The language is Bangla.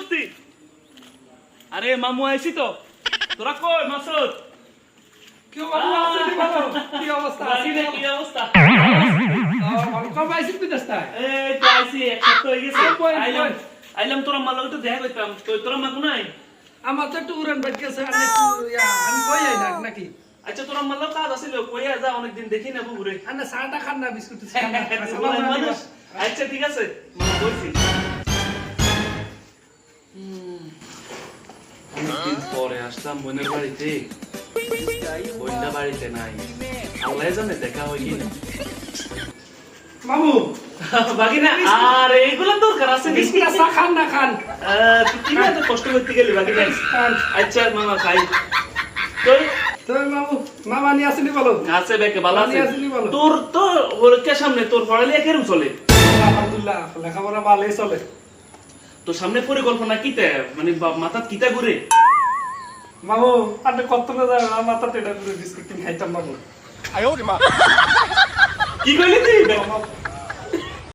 করতি? আরে মামু আইছি তো। তোরা কই মাসুদ? কি বাবু আসলে ভালো কি অবস্থা আছে কি অবস্থা? ভালো কবে আইছিস বিদেশটায় এই তো আইছি এক সপ্তাহ হয়ে গেছে। কই, আইলাম কই? আইলাম তোরা মার লগে তো দেখা করতাম। তোরা মা কোনাই? আমার তো একটু উড়ান বাইক গেছে আর একটু আমি কই আই না নাকি আচ্ছা তোরা মার লগে কাজ আছিল কই যা অনেকদিন দেখি না বুড়ে। আন্না চাটা খান না বিস্কুট খান না মানুষ। আচ্ছা ঠিক আছে মামা বলছি। অনেকদিন পরে আসলাম বোনের বাড়িতে। বোনটা বাড়িতে নাই। আল্লাহ জানে দেখা হয় কিনা। মামু বাগিনা আর এগুলা দরকার আছে নি? বিস্কুট চা খান না খান তুই কি এত কষ্ট করতে গেলি বাগিনা? খান আচ্ছা মামা খাই। তুই তো মামু মামা নিয়ে আসেনি বলো আছে বেকে ভালো আছে? নিয়ে আসেনি বলো তোর তো পরীক্ষার সামনে তোর পড়ালেখা কেরম চলে? আলহামদুলিল্লাহ লেখাপড়া ভালোই চলে তোর সামনে পরিকল্পনা কিতে মানে মাথা কিতা ঘুরে? মামু আপনি কত না যায় আমার মাথা টেটা করে বিস্কুট কিনে খাইতাম মামু কি কইলি তুই? মামা